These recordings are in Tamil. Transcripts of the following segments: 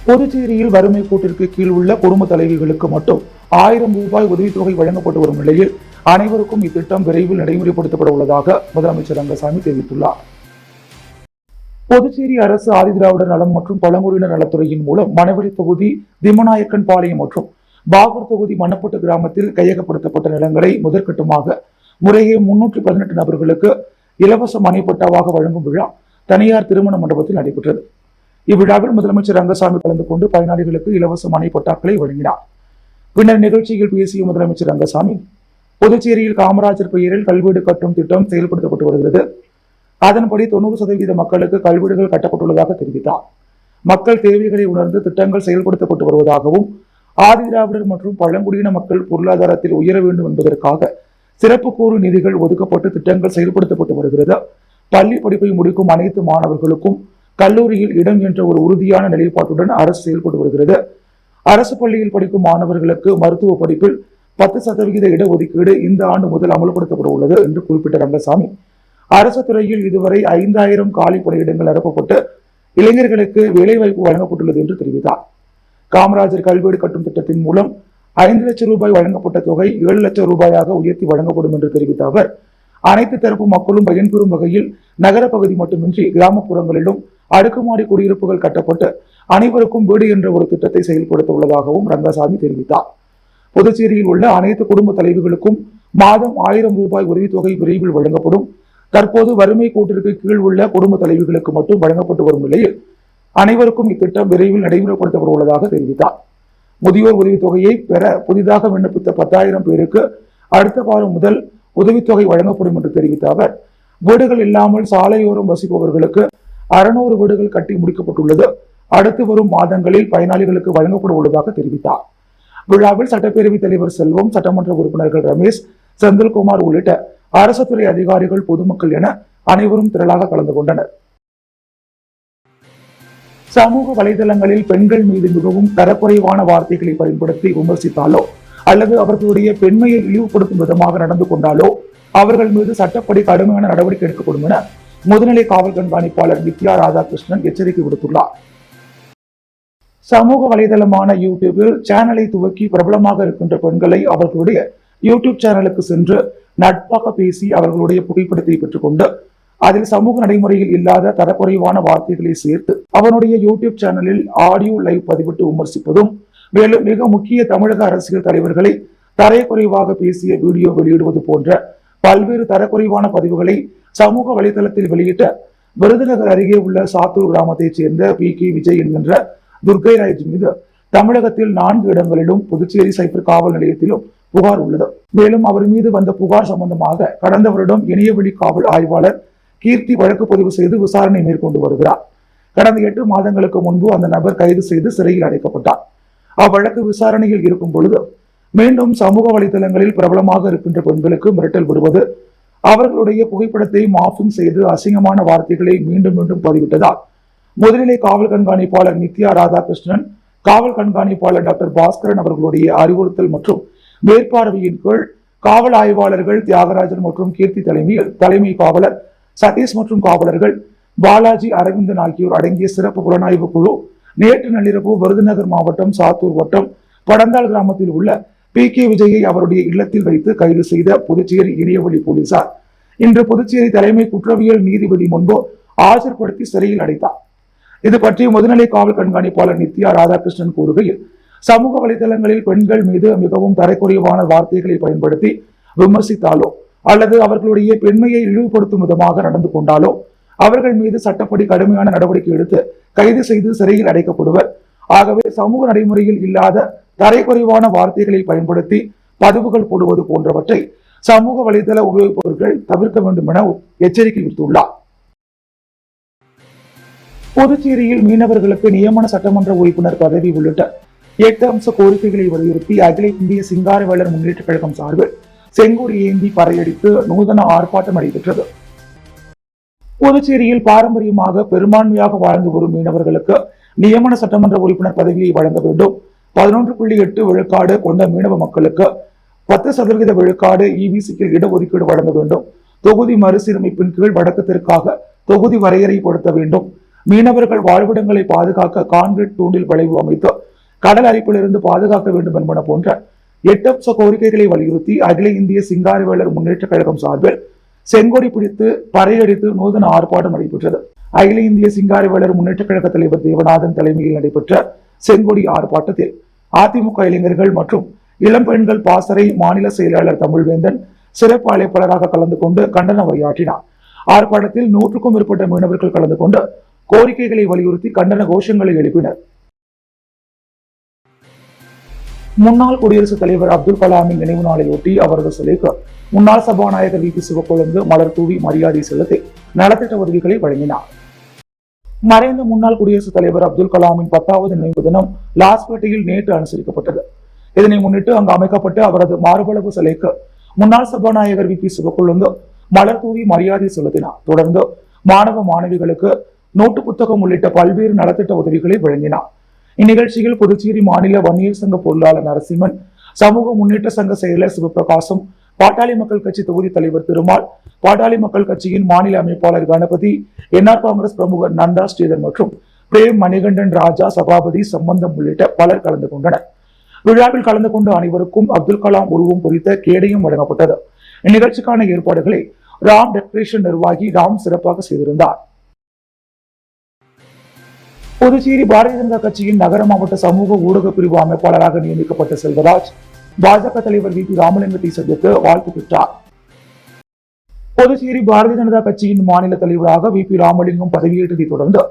புதுச்சேரியில் வறுமை கோட்டிற்கு கீழ் உள்ள குடும்ப தலைவிகளுக்கு மட்டும் 1000 ரூபாய் உதவித்தொகை வழங்கப்பட்டு வரும் நிலையில் அனைவருக்கும் இத்திட்டம் விரைவில் நடைமுறைப்படுத்தப்பட உள்ளதாக முதலமைச்சர் ரங்கசாமி தெரிவித்துள்ளார். புதுச்சேரி அரசு ஆதிதிராவிடர் நலம் மற்றும் பழங்குடியினர் நலத்துறையின் மூலம் மணவெளி தொகுதி திம்மநாயக்கன் பாளையம் மற்றும் பாகூர் தொகுதி மணப்பட்டு கிராமத்தில் கையகப்படுத்தப்பட்ட நிலங்களை முதற்கட்டமாக முறையே 318 நபர்களுக்கு இலவச மனைப்பட்டாவாக வழங்கும் விழா தனியார் திருமண மண்டபத்தில் நடைபெற்றது. இவ்விழாவில் முதலமைச்சர் ரங்கசாமி கலந்து கொண்டு பயனாளிகளுக்கு இலவச மனைப்பட்டாக்களை வழங்கினார். பின்னர் நிகழ்ச்சியில் பேசிய முதலமைச்சர் ரங்கசாமி, புதுச்சேரியில் காமராஜர் பெயரில் கல்வீடு கட்டும் திட்டம் செயல்படுத்தப்பட்டு வருகிறது. அதன்படி 90% மக்களுக்கு கல்வீடுகள் கட்டப்பட்டுள்ளதாக தெரிவித்தார். மக்கள் தேவைகளை உணர்ந்து திட்டங்கள் செயல்படுத்தப்பட்டு வருவதாகவும், ஆதிதிராவிடர் மற்றும் பழங்குடியின மக்கள் பொருளாதாரத்தில் உயர வேண்டும் என்பதற்காக சிறப்பு கூறு நிதிகள் ஒதுக்கப்பட்டு திட்டங்கள் செயல்படுத்தப்பட்டு வருகிறது. பள்ளி படிப்பை முடிக்கும் அனைத்து மாணவர்களுக்கும் கல்லூரியில் இடம் என்ற ஒரு உறுதியான நிலைப்பாட்டுடன் அரசு செயல்பட்டு வருகிறது. அரசு பள்ளியில் படிக்கும் மாணவர்களுக்கு மருத்துவ படிப்பில் 10% இடஒதுக்கீடு இந்த ஆண்டு முதல் அமல்படுத்தப்பட உள்ளது என்று குறிப்பிட்ட ரங்கசாமி, அரசு துறையில் இதுவரை 5000 காலி பணியிடங்கள் நிரப்பப்பட்டு இளைஞர்களுக்கு வேலைவாய்ப்பு வழங்கப்பட்டுள்ளது என்று தெரிவித்தார். காமராஜர் கல்வீடு கட்டும் திட்டத்தின் மூலம் 5 லட்சம் ரூபாய் வழங்கப்பட்ட தொகை 7 லட்சம் ரூபாயாக உயர்த்தி வழங்கப்படும் என்று தெரிவித்த அவர், அனைத்து தரப்பு மக்களும் பயன்பெறும் வகையில் நகர பகுதி மட்டுமின்றி கிராமப்புறங்களிலும் அடுக்குமாடி குடியிருப்புகள் கட்டப்பட்டு அனைவருக்கும் வீடு என்ற ஒரு திட்டத்தை செயல்படுத்த உள்ளதாகவும் ரங்கசாமி தெரிவித்தார். புதுச்சேரியில் உள்ள அனைத்து குடும்ப தலைவிகளுக்கும் மாதம் 1000 ரூபாய் உதவித்தொகை விரைவில் வழங்கப்படும். தற்போது வறுமை கோட்டிற்கு கீழ் உள்ள குடும்ப தலைவிகளுக்கு மட்டும் வழங்கப்பட்டு வரும் நிலையில் அனைவருக்கும் இத்திட்டம் விரைவில் நடைமுறைப்படுத்தப்பட உள்ளதாக தெரிவித்தார். முதியோர் உதவித்தொகையை பெற புதிதாக விண்ணப்பித்த 10,000 பேருக்கு அடுத்த வாரம் முதல் உதவித்தொகை வழங்கப்படும் என்று தெரிவித்த அவர், வீடுகள் இல்லாமல் சாலையோரம் வசிப்பவர்களுக்கு 600 வீடுகள் கட்டி முடிக்கப்பட்டுள்ளது. அடுத்து வரும் மாதங்களில் பயனாளிகளுக்கு வழங்கப்பட உள்ளதாக தெரிவித்தார். விழாவில் சட்டப்பேரவைத் தலைவர் செல்வம், சட்டமன்ற உறுப்பினர்கள் ரமேஷ், செந்தில்குமார் உள்ளிட்ட அரசு துறை அதிகாரிகள், பொதுமக்கள் என அனைவரும் திரளாக கலந்து கொண்டனர். சமூக வலைதளங்களில் பெண்கள் மீது மிகவும் தரக்குறைவான வார்த்தைகளை பயன்படுத்தி விமர்சித்தாலோ அல்லது அவர்களுடைய பெண்மையை இழிவுபடுத்தும் விதமாக நடந்து கொண்டாலோ அவர்கள் மீது சட்டப்படி கடுமையான நடவடிக்கை எடுக்கப்படும் என முதுநிலை காவல் கண்காணிப்பாளர் நித்யா ராதாகிருஷ்ணன் எச்சரிக்கை விடுத்துள்ளார். சமூக வலைதளமான யூடியூபில் சேனலை துவக்கி பிரபலமாக இருக்கின்ற பெண்களை அவர்களுடைய யூடியூப் சேனலுக்கு சென்று நட்பாக பேசி அவர்களுடைய புகைப்படத்தை பெற்றுக்கொண்டு அதில் சமூக நடைமுறையில் இல்லாத தரக்குறைவான வார்த்தைகளை சேர்த்து அவனுடைய யூடியூப் சேனலில் ஆடியோ லைவ் பதிவிட்டு விமர்சிப்பதும், மேலும் மிக முக்கிய தமிழக அரசியல் தலைவர்களை தரக்குறைவாக பேசிய வீடியோ வெளியிடுவது போன்ற பல்வேறு தரக்குறைவான பதிவுகளை சமூக வலைதளத்தில் வெளியிட்ட விருதுநகர் அருகே உள்ள சாத்தூர் கிராமத்தைச் சேர்ந்த PK விஜய் என்கின்ற துர்கைராஜ் மீது தமிழகத்தில் 4 இடங்களிலும் புதுச்சேரி சைபர் காவல் நிலையத்திலும் புகார் உள்ளது. மேலும் அவர் மீது வந்த புகார் சம்பந்தமாக கடந்த வருடம் இணையவழி காவல் ஆய்வாளர் கீர்த்தி வழக்கு பதிவு செய்து விசாரணை மேற்கொண்டு வருகிறார். கடந்த 8 மாதங்களுக்கு முன்பு அந்த நபர் கைது செய்து சிறையில் அடைக்கப்பட்டார். அவ்வழக்கு விசாரணையில் இருக்கும் பொழுது மீண்டும் சமூக வலைதளங்களில் பிரபலமாக இருக்கின்ற பெண்களுக்கு மிரட்டல் விடுவது, அவர்களுடைய புகைப்படத்தை மாஃபிங் செய்து அசிங்கமான வார்த்தைகளை மீண்டும் மீண்டும் பதிவிட்டதால் முதுநிலை காவல் கண்காணிப்பாளர் நித்யா ராதாகிருஷ்ணன், காவல் கண்காணிப்பாளர் டாக்டர் பாஸ்கரன் அவர்களுடைய அறிவுறுத்தல் மற்றும் மேற்பார்வையின் கீழ் காவல் ஆய்வாளர்கள் தியாகராஜன் மற்றும் கீர்த்தி தலைமையில் தலைமை காவலர் சதீஷ் மற்றும் காவலர்கள் பாலாஜி, அரவிந்தன் ஆகியோர் அடங்கிய சிறப்பு புலனாய்வு குழு நேற்று நள்ளிரவு விருதுநகர் மாவட்டம் சாத்தூர் வட்டம் படந்தாள் கிராமத்தில் உள்ள PK விஜயை அவருடைய இல்லத்தில் வைத்து கைது செய்த புதுச்சேரி இணையவழி போலீசார் இன்று புதுச்சேரி தலைமை குற்றவியல் நீதிபதி முன்பு ஆஜர்படுத்தி சிறையில் அடைத்தார். இது பற்றி முதுநிலை காவல் கண்காணிப்பாளர் நித்யா ராதாகிருஷ்ணன் கூறுகையில், சமூக வலைதளங்களில் பெண்கள் மீது மிகவும் தரக்குறைவான வார்த்தைகளை பயன்படுத்தி விமர்சித்தாலோ அல்லது அவர்களுடைய பெண்மையை இழிவுபடுத்தும் விதமாக நடந்து கொண்டாலோ அவர்கள் மீது சட்டப்படி கடுமையான நடவடிக்கை எடுத்து கைது செய்து சிறையில் அடைக்கப்படுவர். ஆகவே சமூக நடைமுறையில் இல்லாத தரைக்குறைவான வார்த்தைகளை பயன்படுத்தி பதிவுகள் போடுவது போன்றவற்றை சமூக வலைதள உபயோகிப்பவர்கள் தவிர்க்க வேண்டும் என எச்சரிக்கை விடுத்துள்ளார். புதுச்சேரியில் மீனவர்களுக்கு நியமன சட்டமன்ற உறுப்பினர் பதவி உள்ளிட்ட 8 அம்ச கோரிக்கைகளை வலியுறுத்தி அகில இந்திய சிங்காரவேலர் முன்னேற்ற கழகம் சார்பில் செங்கோடி ஏந்தி பறையடித்து நூதன ஆர்ப்பாட்டம் நடைபெற்றது. புதுச்சேரியில் பாரம்பரியமாக பெரும்பான்மையாக வாழ்ந்து வரும் மீனவர்களுக்கு நியமன சட்டமன்ற உறுப்பினர் பதவியை வழங்க வேண்டும். 11.8 விழுக்காடு கொண்ட மீனவ மக்களுக்கு 10% விழுக்காடு EBCக்கு இடஒதுக்கீடு வழங்க வேண்டும். தொகுதி மறுசீரமைப்பின் கீழ் வடக்கு தெற்காக தொகுதி வரையறைப்படுத்த வேண்டும். மீனவர்கள் வாழ்விடங்களை பாதுகாக்க கான்கிரீட் தூண்டில் வளைவு அமைத்து கடல் அரிப்பிலிருந்து பாதுகாக்க வேண்டும் என்பன போன்ற 8 அம்ச கோரிக்கைகளை வலியுறுத்தி அகில இந்திய சிங்காரவேலர் முன்னேற்ற கழகம் சார்பில் செங்கொடி பிடித்து பறையடித்து நூதன ஆர்ப்பாட்டம் நடைபெற்றது. அகில இந்திய சிங்காரவேலர் முன்னேற்ற கழக தலைவர் தேவநாதன் தலைமையில் நடைபெற்ற செங்கொடி ஆர்ப்பாட்டத்தில் அதிமுக இளைஞர்கள் மற்றும் இளம்பெண்கள் பாசறை மாநில செயலாளர் தமிழ்வேந்தன் சிறப்பு அழைப்பாளராக கலந்து கொண்டு கண்டன உரையாற்றினார். ஆர்ப்பாட்டத்தில் 100க்கும் மேற்பட்ட மீனவர்கள் கலந்து கொண்டு கோரிக்கைகளை வலியுறுத்தி கண்டன கோஷங்களை எழுப்பினர். முன்னாள் குடியரசுத் தலைவர் அப்துல் கலாமின் நினைவு நாளையொட்டி அவரது சிலைக்கு முன்னாள் சபாநாயகர் வி பி சிவக்கொழுந்து மலர் தூவி மரியாதை செலுத்தி நலத்திட்ட உதவிகளை வழங்கினார். மறைந்த முன்னாள் குடியரசுத் தலைவர் அப்துல் கலாமின் 10வது நினைவு தினம் லாஸ்பேட்டையில் நேற்று அனுசரிக்கப்பட்டது. இதனை முன்னிட்டு அங்கு அமைக்கப்பட்ட அவரது மார்பளவு சிலைக்கு முன்னாள் சபாநாயகர் வி பி சிவக்கொழுந்து மலர் தூவி மரியாதை செலுத்தினார். தொடர்ந்து மாணவ மாணவிகளுக்கு நோட்டு புத்தகம் உள்ளிட்ட பல்வேறு நலத்திட்ட உதவிகளை வழங்கினார். இந்நிகழ்ச்சியில் புதுச்சேரி மாநில வன்னியர் சங்க பொருளாளர் நரசிம்மன், சமூக முன்னேற்ற சங்க செயலர் சிவபிரகாசம், பாட்டாளி மக்கள் கட்சி தொகுதி தலைவர் திருமால், பாட்டாளி மக்கள் கட்சியின் மாநில அமைப்பாளர் கணபதி, என்ஆர் காங்கிரஸ் பிரமுகர் நந்தா ஸ்ரீதர் மற்றும் பிரேம் மணிகண்டன் ராஜா, சபாபதி சம்பந்தம் உள்ளிட்ட பலர் கலந்து கொண்டனர். விழாவில் கலந்து கொண்ட அனைவருக்கும் அப்துல் கலாம் உருவம் குறித்த கேடயம் வழங்கப்பட்டது. இந்நிகழ்ச்சிக்கான ஏற்பாடுகளை ராம் டெக்கரேஷன் நிர்வாகி ராம் சிறப்பாக செய்திருந்தார். புதுச்சேரி பாரதிய ஜனதா கட்சியின் நகர மாவட்ட சமூக ஊடக பிரிவு அமைப்பாளராக நியமிக்கப்பட்ட செல்வராஜ் பாஜக தலைவர் வி பி ராமலிங்கத்தை சந்தித்து வாழ்த்து பெற்றார். புதுச்சேரி பாரதிய ஜனதா கட்சியின் மாநில தலைவராக வி பி ராமலிங்கம் பதவியேற்றதை தொடர்ந்து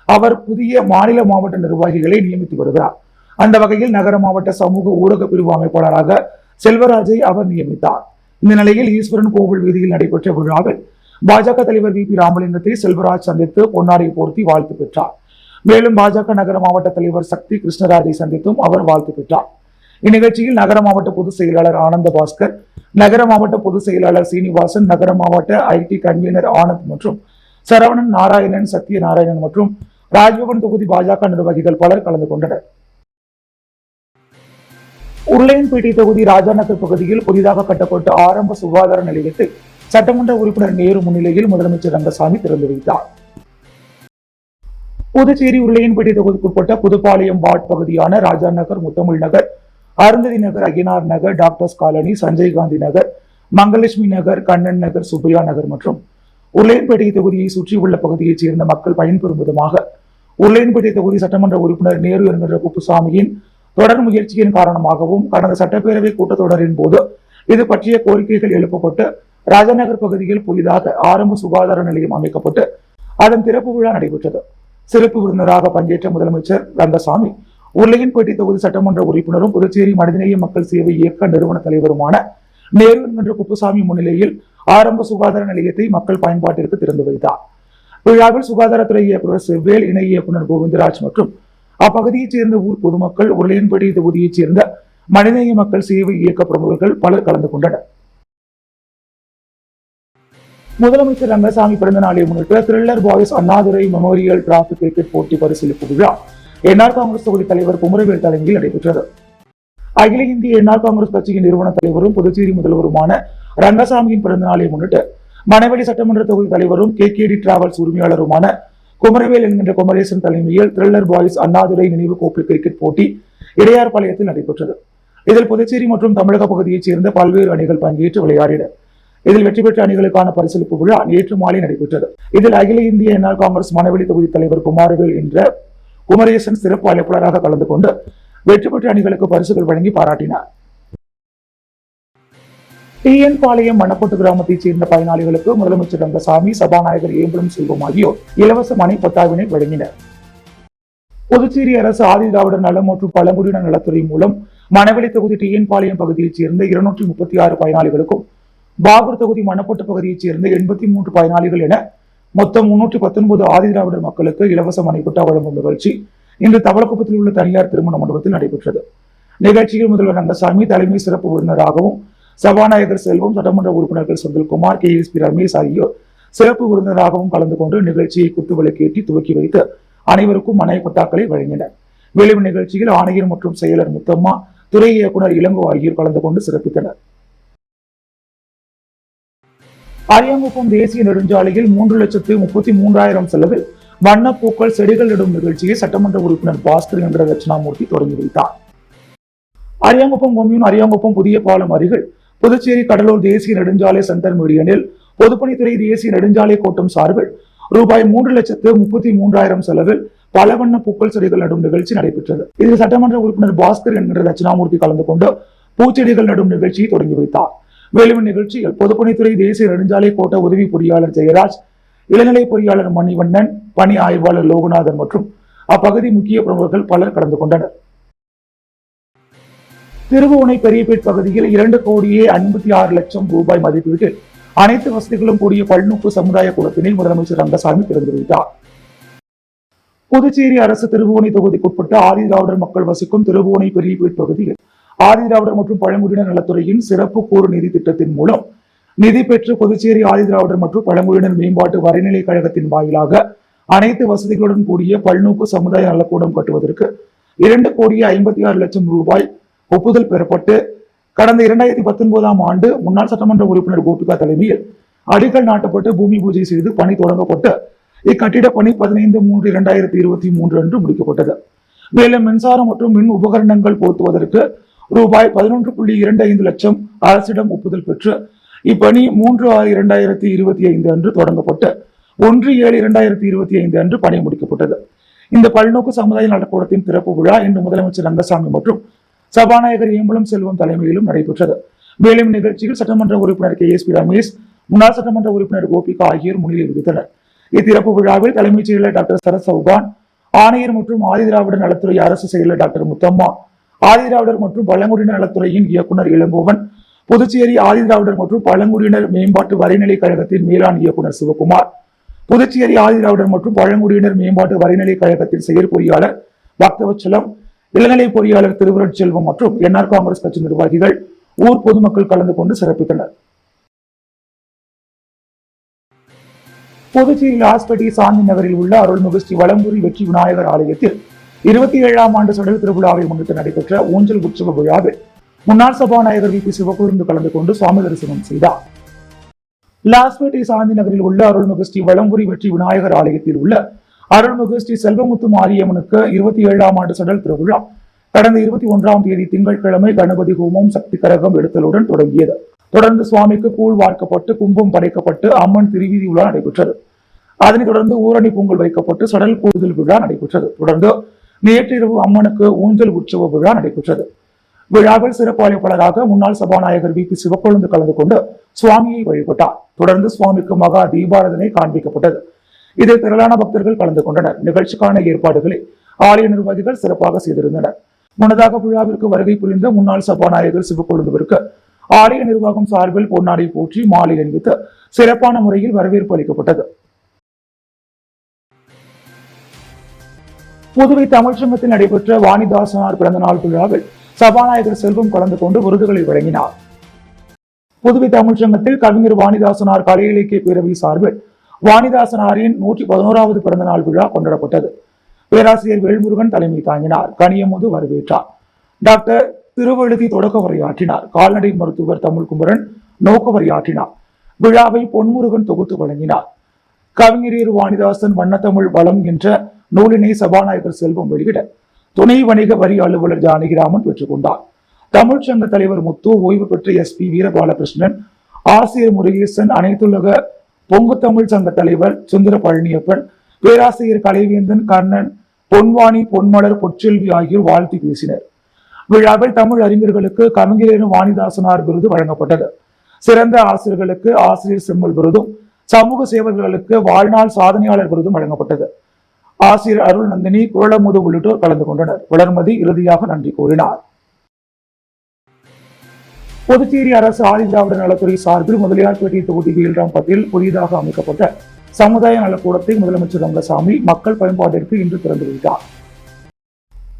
அவர் புதிய மாநில மாவட்ட நிர்வாகிகளை நியமித்து வருகிறார். அந்த வகையில் நகர மாவட்ட சமூக ஊடக பிரிவு அமைப்பாளராக செல்வராஜை அவர் நியமித்தார். இந்த நிலையில் ஈஸ்வரன் கோவில் வீதியில் நடைபெற்ற விழாவில் பாஜக தலைவர் வி பி ராமலிங்கத்தை செல்வராஜ் சந்தித்து பொன்னாடை போர்த்தி வாழ்த்து பெற்றார். மேலும் பாஜக நகர மாவட்ட தலைவர் சக்தி கிருஷ்ணராஜை சந்தித்தும் அவர் வாழ்த்து பெற்றார். இந்நிகழ்ச்சியில் நகர மாவட்ட பொதுச் செயலாளர் ஆனந்த பாஸ்கர், நகர மாவட்ட பொதுச் செயலாளர் சீனிவாசன், நகர மாவட்ட ஐடி கன்வீனர் ஆனந்த் மற்றும் சரவணன் நாராயணன், சத்யநாராயணன் மற்றும் ராஜ்பவன் தொகுதி பாஜக நிர்வாகிகள் பலர் கலந்து கொண்டனர். உருளையன்பேட்டை தொகுதி ராஜா நகர் பகுதியில் புதிதாக கட்டப்பட்ட ஆரம்ப சுகாதார நிலையத்தை சட்டமன்ற உறுப்பினர் நேரு முன்னிலையில் முதலமைச்சர் ரங்கசாமி திறந்து வைத்தார். புதுச்சேரி உருளையன்பேட்டை தொகுதிக்குட்பட்ட புதுப்பாளையம் வார்டு பகுதியான ராஜா நகர், முத்தமிழ் நகர், அருந்ததி நகர், அகினார் நகர், டாக்டர்ஸ் காலனி, சஞ்சய் காந்தி நகர், மங்கலட்சுமி நகர், கண்ணன் நகர், சுப்ரியா நகர் மற்றும் உருளையன்பேட்டை தொகுதியை சுற்றியுள்ள பகுதியைச் சேர்ந்த மக்கள் பயன்பெறும் விதமாக உருளையன்பேட்டை தொகுதி சட்டமன்ற உறுப்பினர் நேரு என்கின்ற குப்புசாமியின் தொடர் முயற்சியின் காரணமாகவும் கடந்த சட்டப்பேரவை கூட்டத்தொடரின் போது இது பற்றிய கோரிக்கைகள் எழுப்பப்பட்டு ராஜநகர் பகுதியில் புதிதாக ஆரம்ப சுகாதார நிலையம் அமைக்கப்பட்டு அதன் திறப்பு விழா நடைபெற்றது. சிறப்பு விருந்தினராக பங்கேற்ற முதலமைச்சர் ரங்கசாமி உருளையன்பேட்டை தொகுதி சட்டமன்ற உறுப்பினரும் புதுச்சேரி மனிதநேய மக்கள் சேவை இயக்க நிறுவன தலைவருமான நேரு என்கின்ற குப்புசாமி முன்னிலையில் ஆரம்ப சுகாதார நிலையத்தை மக்கள் பயன்பாட்டிற்கு திறந்து வைத்தார். விழாவில் சுகாதாரத்துறை இயக்குநர் செவ்வேல், இணை இயக்குநர் கோவிந்தராஜ் மற்றும் அப்பகுதியைச் சேர்ந்த ஊர் பொதுமக்கள், உருளையன்பேட்டை தொகுதியைச் சேர்ந்த மனிதநேய மக்கள் சேவை இயக்க பிரமுகர்கள் பலர் கலந்து கொண்டனர். முதலமைச்சர் ரங்கசாமி பிறந்த நாளை முன்னிட்டு thriller boys Annadurai memorial trophy cricket போட்டி பரிசீலிப்பு விழா என்ஆர் காங்கிரஸ் தொகுதி தலைவர் குமரவேல் தலைமையில் நடைபெற்றது. அகில இந்திய என்ஆர் காங்கிரஸ் கட்சியின் நிறுவன தலைவரும் புதுச்சேரி முதல்வருமான ரங்கசாமியின் பிறந்த நாளை முன்னிட்டு மணவெளி சட்டமன்ற தொகுதி தலைவரும் கேகேடி டிராவல்ஸ் உரிமையாளருமான குமரவேல் என்கின்ற குமரேசன் தலைமையில் த்ரில்லர் பாய்ஸ் அண்ணாதுரை நினைவு கோப்பை கிரிக்கெட் போட்டி இடையார்பாளையத்தில் நடைபெற்றது. இதில் புதுச்சேரி மற்றும் தமிழக பகுதியைச் சேர்ந்த பல்வேறு அணிகள் பங்கேற்று விளையாடின. இதில் வெற்றி பெற்ற அணிகளுக்கான பரிசீலிப்பு விழா நேற்று மாலை நடைபெற்றது. இதில் அகில இந்திய என்ஆர் காங்கிரஸ் மணவெளி தொகுதி தலைவர் குமாரவேல் என்ற குமரேசன் சிறப்பு அழைப்பாளராக கலந்து கொண்டு வெற்றி பெற்ற அணிகளுக்கு பரிசுகள் வழங்கி பாராட்டினார். டிஎன் பாளையம் மணப்பட்டு கிராமத்தைச் சேர்ந்த பயனாளிகளுக்கு முதலமைச்சர் ரங்கசாமி, சபாநாயகர் ஏம்பலம் செல்வம் ஆகியோர் இலவச மனை பட்டாவினை வழங்கினர். புதுச்சேரி அரசு ஆதி திராவிடர் நலம் மற்றும் பழங்குடியினர் நலத்துறை மூலம் மணவெளி தொகுதி டிஎன் பாளையம் பகுதியைச் சேர்ந்த 236 பயனாளிகளுக்கும், பாகூர் தொகுதி மணப்பட்டு பகுதியைச் சேர்ந்த 83 பயனாளிகள் என மொத்தம் 319 ஆதி திராவிடர் மக்களுக்கு இலவச மனைப்பட்டா வழங்கும் நிகழ்ச்சி இன்று தவளக்குப்பத்தில் உள்ள தனியார் திருமண மண்டபத்தில் நடைபெற்றது. நிகழ்ச்சியில் முதல்வர் ரங்கசாமி தலைமை சிறப்பு விருந்தினராகவும், சபாநாயகர் செல்வம், சட்டமன்ற உறுப்பினர்கள் செந்தில்குமார், KSP ரமேஷ் ஆகியோர் சிறப்பு விருந்தினராகவும் கலந்து கொண்டு நிகழ்ச்சியை குத்துவிளக்கேற்றி துவக்கி வைத்து அனைவருக்கும் மனை பட்டாக்களை வழங்கினர். மேலும் நிகழ்ச்சியில் ஆணையர் மற்றும் செயலர் முத்தம்மா, துறை இயக்குநர் இளங்கோ ஆகியோர் கலந்து கொண்டு சிறப்பித்தனர். அரியாங்குப்பம் தேசிய நெடுஞ்சாலையில் 3,33,000 செலவில் வண்ணப்பூக்கள் செடிகள் இடும் நிகழ்ச்சியை சட்டமன்ற உறுப்பினர் பாஸ்கர் என்ற தட்சிணாமூர்த்தி தொடங்கி வைத்தார். அரியாங்குப்பம் கொம்யூன் அரியாங்குப்பம் புதிய பாலம் அருகில் புதுச்சேரி கடலூர் தேசிய நெடுஞ்சாலை சென்டர் மீடியனில் பொதுப்பணித்துறை தேசிய நெடுஞ்சாலை கோட்டம் சார்பில் ரூபாய் 3,33,000 செலவில் பல வண்ண பூக்கள் செடிகள் நடும் நிகழ்ச்சி நடைபெற்றது. இதில் சட்டமன்ற உறுப்பினர் பாஸ்கர் என்கிற தட்சிணாமூர்த்தி கலந்து கொண்டு பூச்செடிகள் நடும் நிகழ்ச்சியை தொடங்கி வைத்தார். மேலும் இந்நிகழ்ச்சியில் பொதுப்பணித்துறை தேசிய நெடுஞ்சாலை கோட்ட உதவி பொறியாளர் ஜெயராஜ், இளநிலை பொறியாளர் மணிவண்ணன், பணி ஆய்வாளர் லோகநாதன் மற்றும் அப்பகுதி முக்கிய பிரமுகர்கள் பலர் கலந்து கொண்டனர். திருபுவனை பெரியபேட் பகுதியில் 2,56,00,000 ரூபாய் மதிப்பீட்டில் அனைத்து வசதிகளும் கூடிய பல்நோக்கு சமுதாய கூடத்தினை முதலமைச்சர் ரங்கசாமி திறந்து வைத்தார். புதுச்சேரி அரசு திருபுவனை தொகுதிக்குட்பட்ட ஆதிதிராவிடர் மக்கள் வசிக்கும் திருபுவனை பெரியபேட் பகுதியில் ஆதிதிராவிடர் மற்றும் பழங்குடியினர் நலத்துறையின் சிறப்பு கூறு நிதி திட்டத்தின் மூலம் நிதி பெற்று புதுச்சேரி ஆதிதிராவிடர் மற்றும் பழங்குடியினர் மேம்பாட்டு வரைநிலை கழகத்தின் வாயிலாக அனைத்து வசதிகளுடன் கூடிய பல்நோக்கு சமுதாய நலக்கூடம் கட்டுவதற்கு 2,56,00,000 ரூபாய் ஒப்புதல் பெறப்பட்டு கடந்த 2019 ஆண்டு முன்னாள் சட்டமன்ற உறுப்பினர் கோபிகா தலைமையில் அடிக்கல் நாட்டப்பட்டு பூமி பூஜை செய்து பணி தொடங்கப்பட்டு இக்கட்டிட பணி 15/3/2023 அன்று முடிக்கப்பட்டது. மேலும் மின்சாரம் மற்றும் மின் உபகரணங்கள் பொருத்துவதற்கு ரூபாய் 11.25 லட்சம் அரசிடம் ஒப்புதல் பெற்று இப்பணி 3/6/2025 அன்று தொடங்கப்பட்டு 1/7/2025 அன்று பணி முடிக்கப்பட்டது. இந்த பல்நோக்கு சமுதாய நலக்கூடத்தின் திறப்பு விழா இன்று முதலமைச்சர் ரங்கசாமி மற்றும் சபாநாயகர் ஏம்பலம் செல்வம் தலைமையிலும் நடைபெற்றது. மேலும் நிகழ்ச்சியில் சட்டமன்ற உறுப்பினர் KSP ரமேஷ், முன்னாள் சட்டமன்ற உறுப்பினர் கோபிகா ஆகியோர் முன்னிலை வகித்தனர். இத்திறப்பு விழாவில் தலைமைச் செயலர் டாக்டர் சரத் சௌகான், ஆணையர் மற்றும் ஆதிதிராவிடர் நலத்துறை அரசு செயலர் டாக்டர் முத்தம்மா, ஆதிதிராவிடர் மற்றும் பழங்குடியினர் நலத்துறையின் இயக்குநர் இளங்கோவன், புதுச்சேரி ஆதிதிராவிடர் மற்றும் பழங்குடியினர் மேம்பாட்டு வரைநிலை கழகத்தின் மேலாண் இயக்குநர் சிவகுமார், புதுச்சேரி ஆதிதிராவிடர் மற்றும் பழங்குடியினர் மேம்பாட்டு வரைநிலை கழகத்தின் செயற்பொறியாளர் பக்தவச்சலம், இளநிலை பொறியாளர் திருவருட்செல்வம் மற்றும் NR காங்கிரஸ் கட்சி நிர்வாகிகள், ஊர் பொதுமக்கள் கலந்து கொண்டு சிறப்பித்தனர். புதுச்சேரி லாஸ்பேட்டை சாந்தி நகரில் உள்ள அருள்மிகு ஸ்ரீ வலம்புரி வெற்றி விநாயகர் ஆலயத்தில் 27ஆம் ஆண்டு சடல் திருவிழாவை முன்னிட்டு நடைபெற்ற ஊஞ்சல் உற்சவ விழாவில் முன்னாள் சபாநாயகர் VP சிவகுருந்து கலந்து கொண்டு சுவாமி தரிசனம் செய்தார். லாஸ்பேட்டை சாந்தி நகரில் உள்ள அருள்மிகு ஸ்ரீ வலம்புரி வெற்றி விநாயகர் ஆலயத்தில் உள்ள அருள்மிகு ஸ்ரீ செல்வமுத்து மாரியம்மனுக்கு 27ஆம் ஆண்டு சடல் திருவிழா கடந்த 21ஆம் தேதி திங்கட்கிழமை கணபதி ஹோமம் சக்தி கரகம் எடுத்தலுடன் தொடங்கியது. தொடர்ந்து சுவாமிக்கு கூழ் வார்க்கப்பட்டு கும்பம் படைக்கப்பட்டு அம்மன் திருவீதி விழா நடைபெற்றது. அதனைத் தொடர்ந்து ஊரணி பொங்கல் வைக்கப்பட்டு சடல் கூடுதல் விழா நடைபெற்றது. தொடர்ந்து நேற்றிரவு அம்மனுக்கு ஊஞ்சல் உற்சவ விழா நடைபெற்றது. விழாவில் சிறப்பு அழைப்பாளராக முன்னாள் சபாநாயகர் VP சிவக்கொழுந்து கலந்து கொண்டு சுவாமியை வழிபட்டார். தொடர்ந்து சுவாமிக்கு மகா தீபாராதனை காண்பிக்கப்பட்டது. இதில் திரளான பக்தர்கள் கலந்து கொண்டனர். நிகழ்ச்சிக்கான ஏற்பாடுகளை ஆலய நிர்வாகிகள் சிறப்பாக செய்திருந்தனர். முன்னதாக விழாவிற்கு வருகை புரிந்த முன்னாள் சபாநாயகர் சிவக்கொழுந்துவிற்கு ஆலய நிர்வாகம் சார்பில் பொன்னாடை போற்றி மாலை அணிவித்து சிறப்பான முறையில் வரவேற்பு அளிக்கப்பட்டது. புதுவை தமிழ்ச்சங்கத்தில் நடைபெற்ற வாணிதாசனார் பிறந்தநாள் விழாவில் சபாநாயகர் செல்வம் கலந்து கொண்டு விருதுகளை வழங்கினார். புதுவை தமிழ்ச்சங்கத்தில் கவிஞர் வாணிதாசனார் கலை இலக்கிய பேரவை சார்பில் வாணிதாசனாரின் 111வது பிறந்தநாள் விழா கொண்டாடப்பட்டது. பேராசிரியர் வேல்முருகன் தலைமை தாங்கினார். கனியமுது வரவேற்றார். டாக்டர் திருவழுதி தொடக்க உரையாற்றினார். கால்நடை மருத்துவர் தமிழ்குமரன் நோக்க உரையாற்றினார். விழாவை பொன்முருகன் தொகுத்து வழங்கினார். கவிஞர் வாணிதாசன் வண்ணத்தமிழ் வளம் என்ற நூலினை சபாநாயகர் செல்வம் வெளியிட துணை வணிக வரி அலுவலர் ஜானகிராமன் பெற்றுக் கொண்டார். தமிழ்ச்சங்க தலைவர் முத்து, ஓய்வு பெற்ற SP வீரபாலகிருஷ்ணன், ஆசிரியர் முருகேசன், அனைத்துலக பொங்கு தமிழ் சங்க தலைவர் சுந்தர பழனியப்பன், பேராசிரியர் கலைவேந்தன், கர்ணன், பொன்வாணி, பொன்மலர், பொற்செல்வி ஆகியோர் வாழ்த்தி பேசினர். விழாவில் தமிழ் அறிஞர்களுக்கு கவிஞர் வாணிதாசனார் விருது வழங்கப்பட்டது. சிறந்த ஆசிரியர்களுக்கு ஆசிரியர் செம்மல் விருதும், சமூக சேவர்களுக்கு வாழ்நாள் சாதனையாளர் விருதும் வழங்கப்பட்டது. ஆசிரியர் அருள் நந்தினி, குழலமுது உள்ளிட்டோர் கலந்து கொண்டனர். வளர்மதி இறுதியாக நன்றி கூறினார். புதுச்சேரி அரசு ஆதிதிராவிடர் நலத்துறை சார்பில் முதலியார்பேட்டை தொகுதி வேல்ராம்பட்டில் புதிதாக அமைக்கப்பட்ட சமுதாய நலக்கூடத்தை முதலமைச்சர் ரங்கசாமி மக்கள் பயன்பாட்டிற்கு இன்று திறந்து வைத்தார்.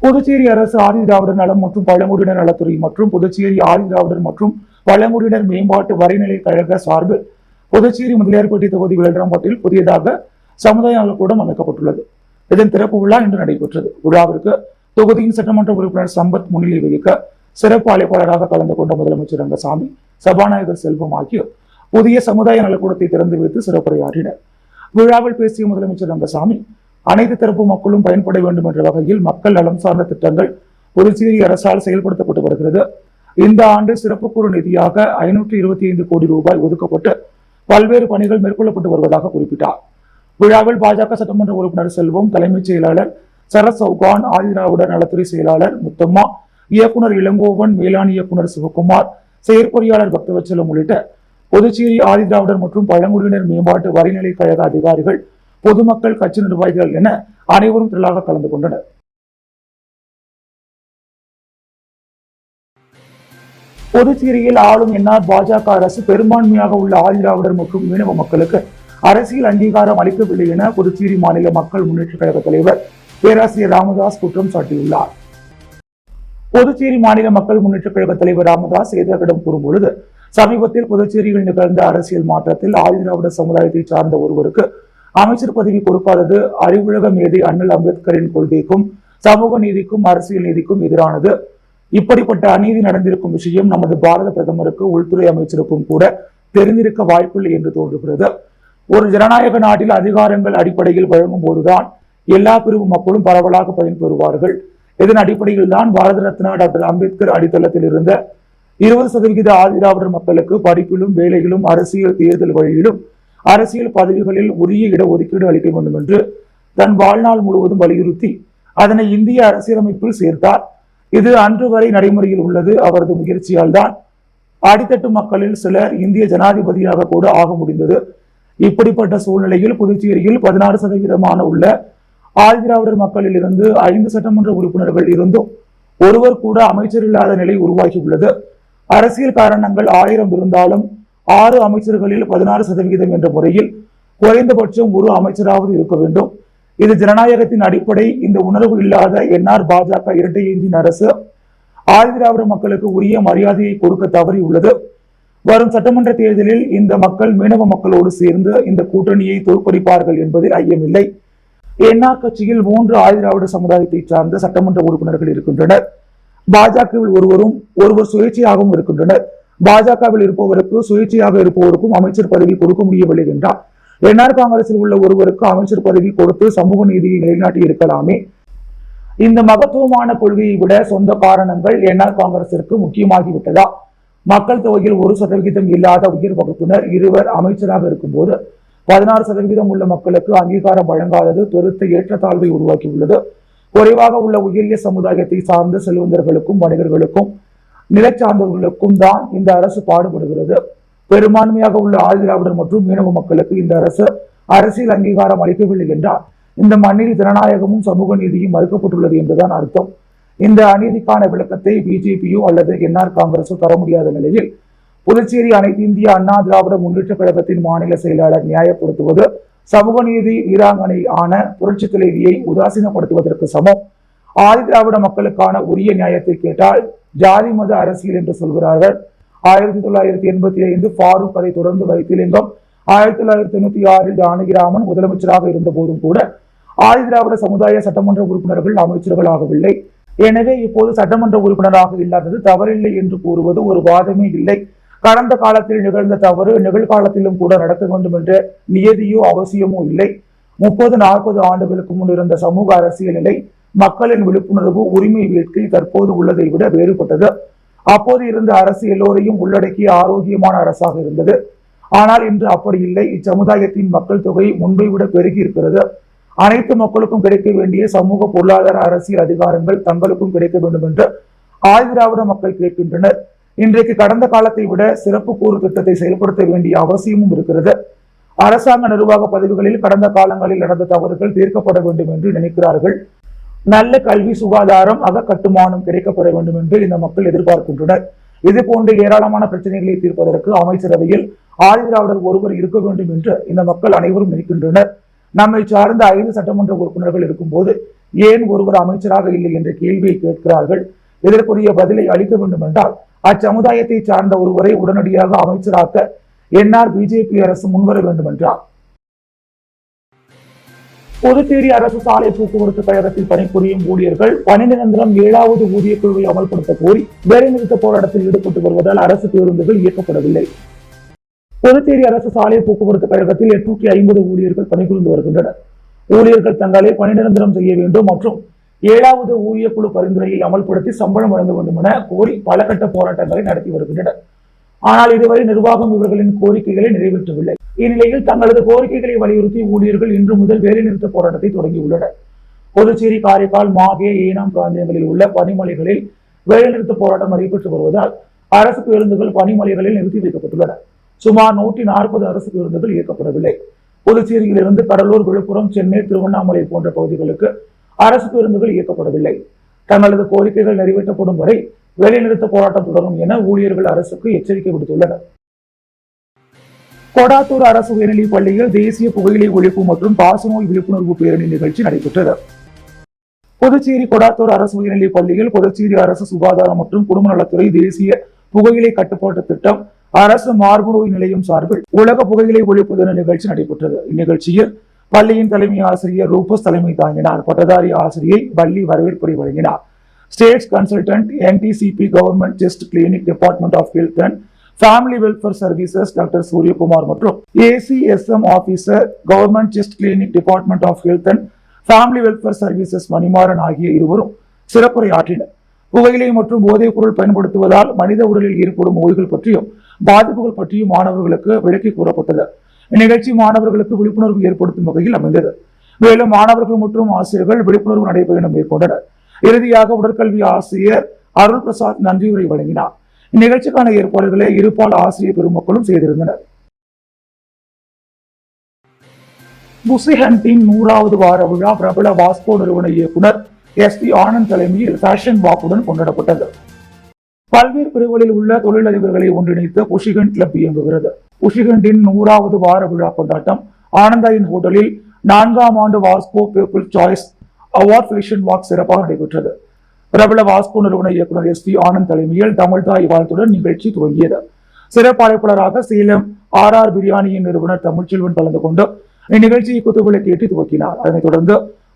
புதுச்சேரி அரசு ஆதிதிராவிடர் நலம் மற்றும் பழங்குடியினர் நலத்துறை மற்றும் புதுச்சேரி ஆதிதிராவிடர் மற்றும் பழங்குடியினர் மேம்பாட்டு வரைநிலை கழக சார்பில் புதுச்சேரி முதலியார்பேட்டை தொகுதி வேல்ராம்பட்டில் புதியதாக சமுதாய நலக்கூடம் அமைக்கப்பட்டுள்ளது. இதன் திறப்பு விழா இன்று நடைபெற்றது. விழாவிற்கு தொகுதியின் சட்டமன்ற உறுப்பினர் சம்பத் முன்னிலை வகிக்க சிறப்பு அழைப்பாளராக கலந்து கொண்ட முதலமைச்சர் ரங்கசாமி, சபாநாயகர் செல்வம் ஆகியோர் புதிய சமுதாய நலக்கூடத்தை திறந்து வைத்து சிறப்புரையாற்றினர். விழாவில் பேசிய முதலமைச்சர் ரங்கசாமி, அனைத்து தரப்பு மக்களும் பயன்பட வேண்டும் என்ற வகையில் மக்கள் நலம் சார்ந்த திட்டங்கள் புதுச்சேரி அரசால் செயல்படுத்தப்பட்டு வருகிறது. இந்த ஆண்டு சிறப்பு கூறு நிதியாக 525 கோடி ரூபாய் ஒதுக்கப்பட்டு பல்வேறு பணிகள் மேற்கொள்ளப்பட்டு வருவதாக குறிப்பிட்டார். விழாவில் பாஜக சட்டமன்ற உறுப்பினர் செல்வம், தலைமைச் செயலாளர் சரத் சௌகான், ஆதிதிராவிடர் நலத்துறை செயலாளர் முத்தம்மா, இயக்குனர் இளங்கோவன், மேலாண் இயக்குனர் சிவகுமார், செயற்பொறியாளர் பக்தவச்சலம் உள்ளிட்ட புதுச்சேரி ஆதிதிராவிடர் மற்றும் பழங்குடியினர் மேம்பாட்டு வரிநிலை கழக அதிகாரிகள், பொதுமக்கள், கட்சி நிர்வாகிகள் என அனைவரும் திரளாக கலந்து கொண்டனர். புதுச்சேரியில் ஆளும் என்ஆர் பாஜக அரசு பெரும்பான்மையாக உள்ள ஆதிதிராவிடர் மற்றும் மீனவ மக்களுக்கு அரசியல் அங்கீகாரம் அளிக்கவில்லை என புதுச்சேரி மாநில மக்கள் முன்னேற்ற கழக தலைவர் பேராசிரியர் ராமதாஸ் குற்றம் சாட்டியுள்ளார். புதுச்சேரி மாநில மக்கள் முன்னேற்ற கழக தலைவர் ராமதாஸ் செய்தியாளர்களிடம் கூறும்பொழுது, சமீபத்தில் புதுச்சேரியில் நிகழ்ந்த அரசியல் மாற்றத்தில் ஆதிதிராவிடர் சமுதாயத்தை சார்ந்த ஒருவருக்கு அமைச்சர் பதவி கொடுக்காதது அறிவுலக மேதை அண்ணல் அம்பேத்கரின் கொள்கைக்கும் சமூக நீதிக்கும் அரசியல் நீதிக்கும் எதிரானது. இப்படிப்பட்ட அநீதி நடந்திருக்கும் விஷயம் நமது பாரத பிரதமருக்கு, உள்துறை அமைச்சருக்கும் கூட தெரிந்திருக்க வாய்ப்பில்லை என்று தோன்றுகிறது. ஒரு ஜனநாயக நாட்டில் அதிகாரங்கள் அடிப்படையில் வழங்கும் போதுதான் எல்லா பிரிவு மக்களும் பரவலாக பயன்பெறுவார்கள். இதன் அடிப்படையில் தான் பாரத ரத்னா டாக்டர் அம்பேத்கர் அடித்தளத்தில் இருந்த 20% ஆதிதிராவிடர் மக்களுக்கு படிப்பிலும், வேலையிலும், அரசியல் தேர்தல் வழியிலும், அரசியல் பதவிகளில் உரிய இடஒதுக்கீடு அளிக்க வேண்டும் என்று தன் வாழ்நாள் முழுவதும் வலியுறுத்தி அதனை இந்திய அரசியலமைப்பில் சேர்த்தார். இது அன்று வரை நடைமுறையில் உள்ளது. அவரது முயற்சியால் தான் அடித்தட்டு மக்களில் சிலர் இந்திய ஜனாதிபதியாக கூட ஆக முடிந்தது. இப்படிப்பட்ட சூழ்நிலையில் புதுச்சேரியில் 16% உள்ள ஆதிதிராவிடர் மக்களில் இருந்து 5 சட்டமன்ற உறுப்பினர்கள் இருந்தும் ஒருவர் கூட அமைச்சர் இல்லாத நிலை உருவாகியுள்ளது. அரசியல் காரணங்கள் 1000 இருந்தாலும் 6 அமைச்சர்களில் 16% என்ற முறையில் குறைந்தபட்சம் ஒரு அமைச்சராவது இருக்க வேண்டும். இது ஜனநாயகத்தின் அடிப்படை. இந்த உணர்வு இல்லாத என்ஆர் பாஜக இரட்டை எஞ்சின் அரசு ஆதிதிராவிடர் மக்களுக்கு உரிய மரியாதையை கொடுக்க தவறி உள்ளது. வரும் சட்டமன்ற தேர்தலில் இந்த மக்கள் மீனவ மக்களோடு சேர்ந்து இந்த கூட்டணியை தோற்கடிப்பார்கள் என்பதில் ஐயமில்லை. என்ஆர் கட்சியில் 3 ஆதிதிராவிடர் சமுதாயத்தை சார்ந்த சட்டமன்ற உறுப்பினர்கள் இருக்கின்றனர். பாஜகவில் ஒருவர் சுயேட்சையாகவும் இருக்கின்றனர். பாஜகவில் இருப்பவருக்கு, சுயேட்சையாக இருப்பவருக்கும் அமைச்சர் பதவி கொடுக்க முடியவில்லை என்றால் என்ஆர் காங்கிரஸில் உள்ள ஒருவருக்கு அமைச்சர் பதவி கொடுத்து சமூக நீதியை நிலைநாட்டி இருக்கலாமே. இந்த மகத்துவமான கொள்கையை விட சொந்த காரணங்கள் என்ஆர் காங்கிரசிற்கு முக்கியமாகிவிட்டதா? மக்கள் தொகையில் 1% இல்லாத உயர் வகுப்பினர் இருவர் அமைச்சராக இருக்கும்போது 16% உள்ள மக்களுக்கு அங்கீகாரம் வழங்காதது பெருத்த ஏற்றத்தாழ்வை உருவாக்கியுள்ளது. குறைவாக உள்ள உயரிய சமுதாயத்தை சார்ந்த செல்வந்தர்களுக்கும், வணிகர்களுக்கும், நிலச்சார்ந்தவர்களுக்கும் தான் இந்த அரசு பாடுபடுகிறது. பெரும்பான்மையாக உள்ள ஆதிதிராவிடர் மற்றும் மீனவ மக்களுக்கு இந்த அரசு அரசியல் அங்கீகாரம் அளிக்கவில்லை என்றால் இந்த மண்ணில் ஜனநாயகமும் சமூக நீதியும் மறுக்கப்பட்டுள்ளது என்றுதான் அர்த்தம். இந்த அநீதிக்கான விளக்கத்தை பிஜேபியோ அல்லது என்ஆர் காங்கிரஸோ தர முடியாத நிலையில் புதுச்சேரி அனைத்து இந்திய அண்ணா திராவிட முன்னேற்ற கழகத்தின் மாநில செயலாளர் நியாயப்படுத்துவது சமூக நீதி வீராங்கனை ஆன புரட்சி தலைவியை உதாசீனப்படுத்துவதற்கு சமம். ஆதிதிராவிட மக்களுக்கான உரிய நியாயத்தை கேட்டால் ஜாதி மத அரசியல் என்று சொல்கிறார்கள். 1985 ஃபாரூக் அதை தொடர்ந்து வைத்திலிங்கம், 1996 ஜானகிராமன் முதலமைச்சராக இருந்த போதும் கூட ஆதிதிராவிட சமுதாய சட்டமன்ற உறுப்பினர்கள் அமைச்சர்கள் ஆகவில்லை. எனவே இப்போது சட்டமன்ற உறுப்பினராக இல்லாதது தவறில்லை என்று கூறுவது ஒரு வாதமே இல்லை. கடந்த காலத்தில் நிகழ்ந்த தவறு நிகழ்காலத்திலும் கூட நடக்க வேண்டும் என்ற நியதியோ அவசியமோ இல்லை. 30-40 ஆண்டுகளுக்கு முன் இருந்த சமூக அரசியல் நிலை, மக்களின் விழிப்புணர்வு, உரிமை வேட்கை தற்போது உள்ளதை விட வேறுபட்டது. அப்போது இருந்த அரசு எல்லோரையும் உள்ளடக்கிய ஆரோக்கியமான அரசாக இருந்தது. ஆனால் இன்று அப்படி இல்லை. இச்சமுதாயத்தின் மக்கள் தொகை முன்பை விட பெருகி இருக்கிறது. அனைத்து மக்களுக்கும் கிடைக்க வேண்டிய சமூக, பொருளாதார, அரசியல் அதிகாரங்கள் தங்களுக்கும் கிடைக்க வேண்டும் என்று ஆதிதிராவிட மக்கள் கேட்கின்றனர். இன்றைக்கு கடந்த காலத்தை விட சிறப்பு கூறு திட்டத்தை செயல்படுத்த வேண்டிய அவசியமும் இருக்கிறது. அரசாங்க நிர்வாக பதவிகளில் கடந்த காலங்களில் நடந்த தவறுகள் தீர்க்கப்பட வேண்டும் என்று நினைக்கிறார்கள். நல்ல கல்வி, சுகாதாரம், அகக்கட்டுமானம் கிடைக்கப்பட வேண்டும் என்று இந்த மக்கள் எதிர்பார்க்கின்றனர். இது போன்ற ஏராளமான பிரச்சனைகளை தீர்ப்பதற்கு அமைச்சரவையில் ஆதிதிராவிடர் ஒருவர் இருக்க வேண்டும் என்று இந்த மக்கள் அனைவரும் நினைக்கின்றனர். நம்மை சார்ந்த 5 சட்டமன்ற உறுப்பினர்கள் இருக்கும்போது ஏன் ஒருவர் அமைச்சராக இல்லை என்ற கேள்வியை கேட்கிறார்கள். இதற்குரிய பதிலை அளிக்க வேண்டும் என்றால் அச்சமுதாயத்தை சார்ந்த ஒருவரை உடனடியாக அமைச்சராக்க என்ஆர் பிஜேபி அரசு முன்வர வேண்டும் என்றார். புதுச்சேரி அரசு சாலை போக்குவரத்து கழகத்தில் பணிபுரியும் ஊழியர்கள் பணி நிரந்தரம் 7வது ஊதிய குழுவை அமல்படுத்த கோரி வேலைநிறுத்த போராட்டத்தில் ஈடுபட்டு வருவதால் அரசு பேருந்துகள் இயக்கப்படவில்லை. புதுச்சேரி அரசு சாலை போக்குவரத்து கழகத்தில் 850 ஊழியர்கள் பணிபுரிந்து வருகின்றனர். ஊழியர்கள் தங்களை பணி நிரந்தரம் செய்ய வேண்டும் மற்றும் 7வது ஊழிய குழு பரிந்துரையை அமல்படுத்தி சம்பளம் வழங்க வேண்டும் என கோரி பல கட்ட போராட்டங்களை நடத்தி வருகின்றனர். ஆனால் இதுவரை நிர்வாகம் இவர்களின் கோரிக்கைகளை நிறைவேற்றவில்லை. இந்நிலையில் தங்களது கோரிக்கைகளை வலியுறுத்தி ஊழியர்கள் இன்று முதல் வேலைநிறுத்த போராட்டத்தை தொடங்கியுள்ளனர். புதுச்சேரி, காரைக்கால், மாகே, ஏனாம் பிராந்தியங்களில் உள்ள பனிமலைகளில் வேலைநிறுத்த போராட்டம் நடைபெற்று வருவதால் அரசு பேருந்துகள் பனிமலைகளில் நிறுத்தி வைக்கப்பட்டுள்ளன. சுமார் 140 அரசு பேருந்துகள் இயக்கப்படவில்லை. புதுச்சேரியிலிருந்து கடலூர், விழுப்புரம், சென்னை, திருவண்ணாமலை போன்ற பகுதிகளுக்கு அரசு பேருந்துகள் இயக்கப்படவில்லை. தங்களது கோரிக்கைகள் நிறைவேற்றப்படும் வரை வேலைநிறுத்த போராட்டம் தொடரும் என ஊழியர்கள் அரசுக்கு எச்சரிக்கை விடுத்துள்ளனர். கொடாத்தூர் அரசு உயர்நிலைப் பள்ளியில் தேசிய புகையிலை ஒழிப்பு மற்றும் காசநோய் விழிப்புணர்வு பேரணி நிகழ்ச்சி நடைபெற்றது. புதுச்சேரி கொடாத்தூர் அரசு உயர்நிலைப் பள்ளியில் புதுச்சேரி அரசு சுகாதாரம் மற்றும் குடும்ப நலத்துறை தேசிய புகையிலை கட்டுப்பாட்டு திட்டம் அரசு மார்புநோய் நிலையம் சார்பில் உலக புகையிலை ஒழிப்பு தின நிகழ்ச்சி நடைபெற்றது. இந்நிகழ்ச்சியில் பள்ளியின் தலைமை ஆசிரியர் ரூபஸ் தலைமை தாங்கினார். பட்டதாரி ஆசிரியை பள்ளி வரவேற்புரை வழங்கினார். States consultant NTCP government chest clinic department of health and family welfare services doctor Suriyakumar மற்றும் ACSM officer government chest clinic department of health and family welfare services Manimaran ஆகிய இருவரும் சிறப்புரை ஆற்றினர். புகையிலை மற்றும் போதைப் பொருள் பயன்படுத்துவதால் மனித உடலில் ஏற்படும் நோய்கள் பற்றியும் பாதிப்புகள் பற்றியும் மாணவர்களுக்கு விளக்கி கூறப்பட்டது. இந்நிகழ்ச்சி மாணவர்களுக்கு விழிப்புணர்வு ஏற்படுத்தும் வகையில் அமைந்தது. மேலும் மாணவர்கள் மற்றும் ஆசிரியர்கள் விழிப்புணர்வு நடைபயணம் மேற்கொண்டனர். இறுதியாக உடற்கல்வி ஆசிரியர் அருள் பிரசாத் நன்றியுரை வழங்கினார். இந்நிகழ்ச்சிக்கான ஏற்பாடுகளை இருபால் ஆசிரியர் பெருமக்களும் செய்திருந்தனர். புசிஹண்டின் 100வது வார விழா பிரபல வாஸ்கோ நிறுவன இயக்குனர் SP ஆனந்த் தலைமையில் ஃபேஷன் வாக்குடன் கொண்டாடப்பட்டது. பல்வேறு பிரிவுகளில் உள்ள தொழிலதிபர்களை ஒன்றிணைத்து புஷிகண்ட் கிளப் இயங்குகிறது. புஷிகண்டின் 100வது வார விழா கொண்டாட்டம் ஆனந்தாயின் ஹோட்டலில் 4ஆம் ஆண்டு Vasco people choice award fashion walk சிறப்பாக நடைபெற்றது. பிரபல வாஸ்கோ நிறுவன இயக்குனர் SP ஆனந்த் தலைமையில் தமிழ்தாய் வாழ்த்துடன் நிகழ்ச்சி துவங்கியது. சிறப்பு அழைப்பாளராக சேலம் RR பிரியாணியின் நிறுவனர் தமிழ்ச்செல்வன் கலந்து கொண்டு இந்நிகழ்ச்சியை குத்துவிளக்கு ஏற்றி துவக்கினார். அதனைத் தொடர்ந்து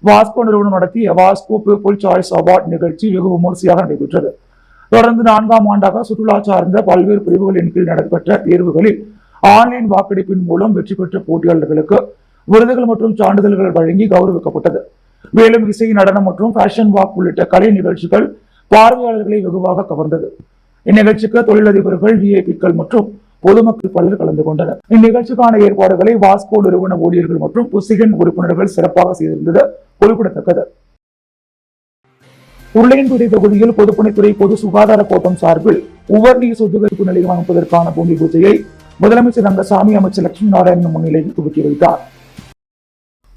வாஸ்கோ நிறுவனம் நடத்திய வாஸ்கோ பீப்புள் சாய்ஸ் அவார்ட் நிகழ்ச்சி வெகு விமர்சையாக நடைபெற்றது. தொடர்ந்து 4ஆம் ஆண்டாக சுற்றுலா சார்ந்த பல்வேறு பிரிவுகளின் கீழ் நடைபெற்ற தேர்வுகளில் ஆன்லைன் வாக்கெடுப்பின் மூலம் வெற்றி பெற்ற போட்டியாளர்களுக்கு விருதுகள் மற்றும் சான்றிதழ்கள் வழங்கி கௌரவிக்கப்பட்டது. மேலும் இசை, நடனம் மற்றும் ஃபேஷன் வாக் உள்ளிட்ட கலை நிகழ்ச்சிகள் பார்வையாளர்களை வெகுவாக கவர்ந்தது. இந்நிகழ்ச்சிக்கு தொழிலதிபர்கள், VIP-க்கள் மற்றும் பொதுமக்கள் பலர் கலந்து கொண்டனர். இந்நிகழ்ச்சிக்கான ஏற்பாடுகளை வாஸ்கோ நிறுவன ஊழியர்கள் மற்றும் புசிகன் உறுப்பினர்கள் சிறப்பாக செய்திருந்தது குறிப்பிடத்தக்கது. உருளையன்பேட்டை தொகுதியில் பொதுப்பணித்துறை பொது சுகாதார கோட்டம் சார்பில் உவர்நீர் சுத்திகரிப்பு நிலையம் அமைப்பதற்கான பூமி பூஜையை முதலமைச்சர் ரங்கசாமி, அமைச்சர் லட்சுமி நாராயணன் முன்னிலையில் துவக்கி வைத்தார்.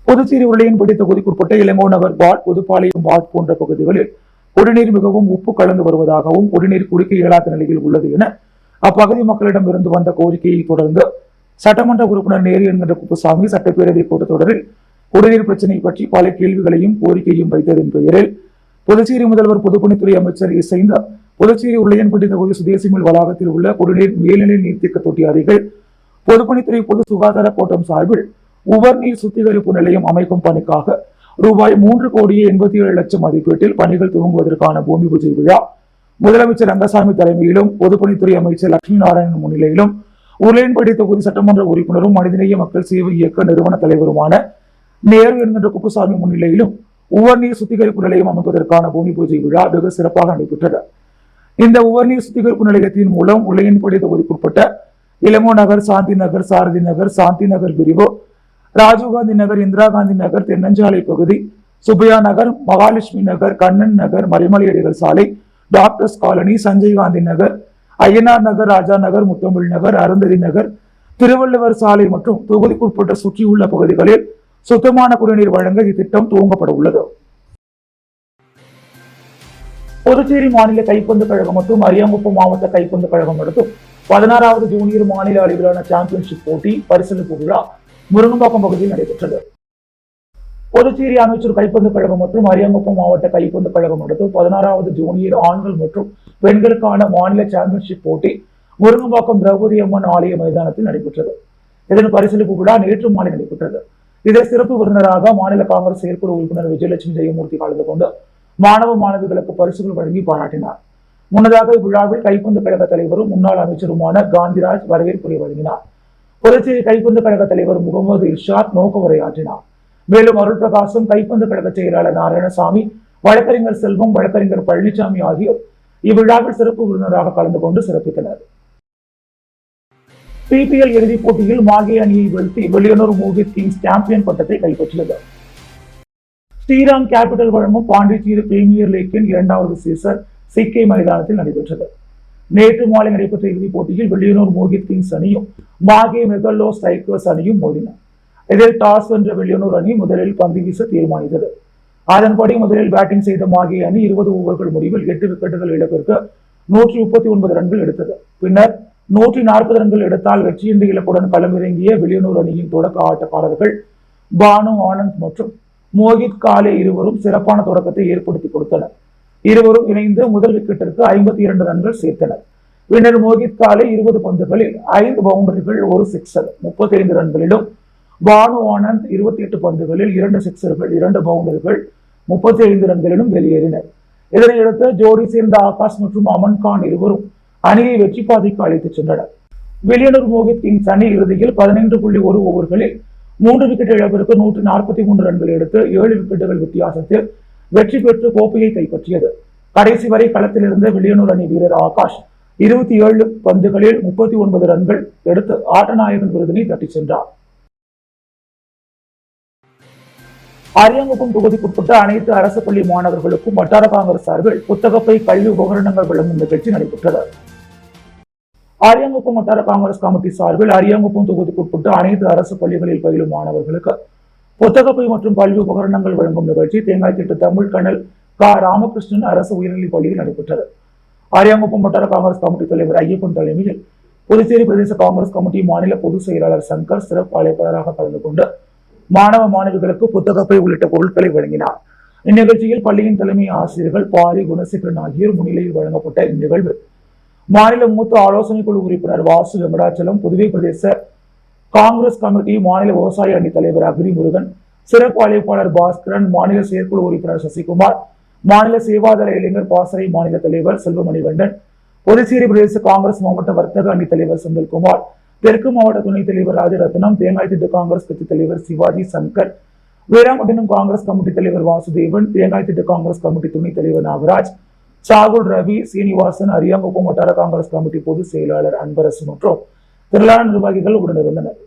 புதுச்சேரி உருளையன்பேட்டை தொகுதிக்குட்பட்ட இளங்கோ நகர் வார்டு, புதுப்பாளையம் வார்டு போன்ற பகுதிகளில் குடிநீர் மிகவும் உப்பு கலந்து வருவதாகவும் குடிநீர் குடிக்க இயலாத நிலையில் உள்ளது என அப்பகுதி மக்களிடம் இருந்து வந்த கோரிக்கையை தொடர்ந்து சட்டமன்ற உறுப்பினர் நேரு என்கின்ற குப்புசாமி சட்டப்பேரவை கூட்டத்தொடரில் குடிநீர் பிரச்சினை பற்றி பல கேள்விகளையும் கோரிக்கையும் வைத்ததன் பெயரில் புதுச்சேரி முதல்வர், பொதுப்பணித்துறை அமைச்சர் இசைந்த புதுச்சேரி உருளையன்பேட்டை தொகுதி சுதேசி மில் வளாகத்தில் உள்ள குடிநீர் மேல்நிலை நீர்த்தேக்க தொட்டி அருகில் பொதுப்பணித்துறை பொது சுகாதார கோட்டம் சார்பில் உவர்நீர் சுத்திகரிப்பு நிலையம் அமைக்கும் பணிக்காக ரூபாய் 3,87,00,000 மதிப்பீட்டில் பணிகள் துவங்குவதற்கான பூமி பூஜை விழா முதலமைச்சர் ரங்கசாமி தலைமையிலும் பொதுப்பணித்துறை அமைச்சர் லட்சுமி நாராயணன் முன்னிலையிலும் உருளையன்பேட்டை தொகுதி சட்டமன்ற உறுப்பினரும் மனிதநேய மக்கள் சேவை இயக்க நிறுவன தலைவருமான நேரு என்கின்ற குப்புசாமி முன்னிலையிலும் உவர்நீர் சுத்திகரிப்பு நிலையம் அமைப்பதற்கான பூமி பூஜை விழா வெகு சிறப்பாக நடைபெற்றது. இந்த உவர்நீர் சுத்திகரிப்பு நிலையத்தின் மூலம் உருளையன்பேட்டை தொகுதிக்குட்பட்ட இளங்கோ நகர், சாந்தி நகர், சாரதி நகர், சாந்தி நகர் பிரிவு, ராஜீவ்காந்தி நகர், இந்திரா காந்தி நகர், தென்னஞ்சாலை பகுதி, சுப்பையா நகர், மகாலட்சுமி நகர், கண்ணன் நகர், மறைமலையடிகள் சாலை, டாக்டர்ஸ் காலனி, சஞ்சய் காந்தி நகர், ஐயனார் நகர், ராஜா நகர், முத்தமிழ் நகர், அருந்ததி நகர், திருவள்ளுவர் சாலை மற்றும் தொகுதிக்குட்பட்ட சுற்றியுள்ள பகுதிகளில் சுத்தமான குடிநீர் வழங்க இத்திட்டம் துவங்கப்பட உள்ளது. புதுச்சேரி மாநில கைப்பந்து கழகம் மற்றும் அரியாங்குப்பம் மாவட்ட கைப்பந்து கழகம் நடத்தும் 16வது ஜூனியர் மாநில அளவிலான சாம்பியன்ஷிப் போட்டி பரிசளிப்பு விழா முருங்கம்பாக்கம் பகுதியில் நடைபெற்றது. புதுச்சேரி அமைச்சர் கைப்பந்து கழகம் மற்றும் அரியாங்குப்பம் மாவட்ட கைப்பந்து கழகம் நடத்தும் 16வது ஜூனியர் ஆண்கள் மற்றும் பெண்களுக்கான மாநில சாம்பியன்ஷிப் போட்டி முருங்கம்பாக்கம் திரௌபதி அம்மன் ஆலய மைதானத்தில் நடைபெற்றது. இதன் பரிசளிப்பு விழா நேற்று மாலை நடைபெற்றது. இதை சிறப்பு விருந்தினராக மாநில காங்கிரஸ் செயற்குழு உறுப்பினர் விஜயலட்சுமி ஜெயமூர்த்தி கலந்து கொண்டு மாணவ மாணவிகளுக்கு பரிசுகள் வழங்கி பாராட்டினார். முன்னதாக இவ்விழாவில் கைப்பந்து கழக தலைவரும் முன்னாள் அமைச்சருமான காந்திராஜ் வரவேற்புரை வழங்கினார். புதுச்சேரி கைப்பந்து கழக தலைவர் முகமது இர்ஷாத் நோக்க உரையாற்றினார். மேலும் அருள் பிரகாசம், கைப்பந்து கழக செயலாளர் நாராயணசாமி, வழக்கறிஞர் செல்வம், வழக்கறிஞர் பழனிசாமி ஆகியோர் இவ்விழாவில் சிறப்பு விருந்தினராக கலந்து கொண்டு சிறப்பித்தனர். பிபிஎல் இறுதிப் போட்டியில் மாகே அணியை வீழ்த்தி வெளியனூர் மோகித் கிங்ஸ் சாம்பியன் பட்டத்தை கைப்பற்றியது. ஸ்ரீராம் கேபிட்டல் வழங்கும் பாண்டிச்சேரி பிரீமியர் லீக்கின் 2வது சீசன் சிக்கே மைதானத்தில் நடைபெற்றது. நேற்று மாலை நடைபெற்ற இறுதிப் போட்டியில் வெளியனூர் மோகித் கிங்ஸ் அணியும் மாகே மெகல்லோ ஸ்ட்ரைக்கர்ஸ் அணியும் மோதின. இதில் டாஸ் வென்ற வெளியனூர் அணி முதலில் பந்து வீச தீர்மானித்தது. அதன்படி முதலில் பேட்டிங் செய்த மாகே அணி 20 ஓவர்கள் முடிவில் 8 விக்கெட்டுகள் இழப்பிற்கு 139 ரன்கள் எடுத்தது. பின்னர் 140 ரன்கள் எடுத்தால் வெற்றி என்ற இலக்குடன் களமிறங்கிய வெளியனூர் அணியின் தொடக்க ஆட்டக்காரர்கள் பானு ஆனந்த் மற்றும் மோகித் காலே இருவரும் சிறப்பான தொடக்கத்தை ஏற்படுத்தி கொடுத்தனர். இருவரும் இணைந்து முதல் விக்கெட்டிற்கு 52 ரன்கள் சேர்த்தனர். பின்னர் மோகித் காலே 20 பந்துகளில் 5 பவுண்டரிகள், 1 சிக்ஸர் 35 ரன்களிலும், பானு ஆனந்த் 28 பந்துகளில் 2 சிக்ஸர்கள், 2 பவுண்டரிகள் 35 ரன்களிலும் வெளியேறினர். இதனையடுத்து ஜோடி சேர்ந்த ஆகாஷ் மற்றும் அமன் கான் இருவரும் அணியை வெற்றி பாதைக்கு அழைத்துச் சென்றனர். வெளியனூர் மோகித் கிங்ஸ் அணி இறுதியில் 15.1 ஓவர்களில் 3 விக்கெட் இழப்பிற்கு 143 ரன்கள் எடுத்து 7 விக்கெட்டுகள் வித்தியாசத்தில் வெற்றி பெற்று கோப்பையை கைப்பற்றியது. கடைசி வரை களத்தில் இருந்த வெளியனூர் அணி வீரர் ஆகாஷ் 27 பந்துகளில் 39 ரன்கள் எடுத்து ஆட்டநாயகன் விருதினை தட்டிச் சென்றார். அரியாங்குப்பம் தொகுதிக்குட்பட்ட அனைத்து அரசு பள்ளி மாணவர்களுக்கும் வட்டார காங்கிரஸ் சார்பில் புத்தகப்பை, கல்வி உபகரணங்கள் வழங்கும் நிகழ்ச்சி நடைபெற்றது. அரியாங்குப்பம் வட்டார காங்கிரஸ் கமிட்டி சார்பில் அரியாங்குப்பம் தொகுதிக்குட்பட்ட அனைத்து அரசு பள்ளிகளில் பயிலும் மாணவர்களுக்கு புத்தகப்பை மற்றும் கல்வி உபகரணங்கள் வழங்கும் நிகழ்ச்சி தேங்காய்த்திட்டு தமிழ் கனல் கா. ராமகிருஷ்ணன் அரசு உயர்நிலைப் பள்ளியில் நடைபெற்றது. அரியாங்குப்பம் வட்டார காங்கிரஸ் கமிட்டி தலைவர் ஐயப்பன் தலைமையில் புதுச்சேரி பிரதேச காங்கிரஸ் கமிட்டி மாநில பொதுச் செயலாளர் சங்கர் சிறப்பு அழைப்பாளராக கலந்து கொண்டு மாணவ மாணவிகளுக்கு புத்தகப்பை உள்ளிட்ட பொருட்களை வழங்கினார். இந்நிகழ்ச்சியில் பள்ளியின் தலைமை ஆசிரியர்கள் பாரி, குணசேகரன் ஆகியோர் முன்னிலையில் வழங்கப்பட்ட இந்நிகழ்வு மாநில மூத்த ஆலோசனை குழு உறுப்பினர் வாசு வெங்கடாச்சலம், புதுவை பிரதேச காங்கிரஸ் கமிட்டி மாநில விவசாய அணி தலைவர் அக்ரி முருகன், சிறப்பு அழைப்பாளர் பாஸ்கரன், மாநில செயற்குழு உறுப்பினர் சசிகுமார், மாநில சேவாதார இளைஞர் பாசறை மாநில தலைவர் செல்வமணிகண்டன், புதுச்சேரி பிரதேச காங்கிரஸ் மாவட்ட வர்த்தக அணி தலைவர் செந்தில்குமார், தெற்கு மாவட்ட துணைத் தலைவர் ராஜரத்னம், தேங்காய்த்திட்டு காங்கிரஸ் கட்சி தலைவர் சிவாஜி சங்கர், வீராம்பட்டினம் காங்கிரஸ் கமிட்டி தலைவர் வாசுதேவன், தேங்காய்த்திட்டு காங்கிரஸ் கமிட்டி துணைத் தலைவர் நாகராஜ், சாகுல் ரவி, சீனிவாசன், அரியாங்குப்பம் வட்டார காங்கிரஸ் கமிட்டி பொதுச் செயலாளர் அன்பரசு மற்றும் திரளான நிர்வாகிகள் உடனிருந்தனர்.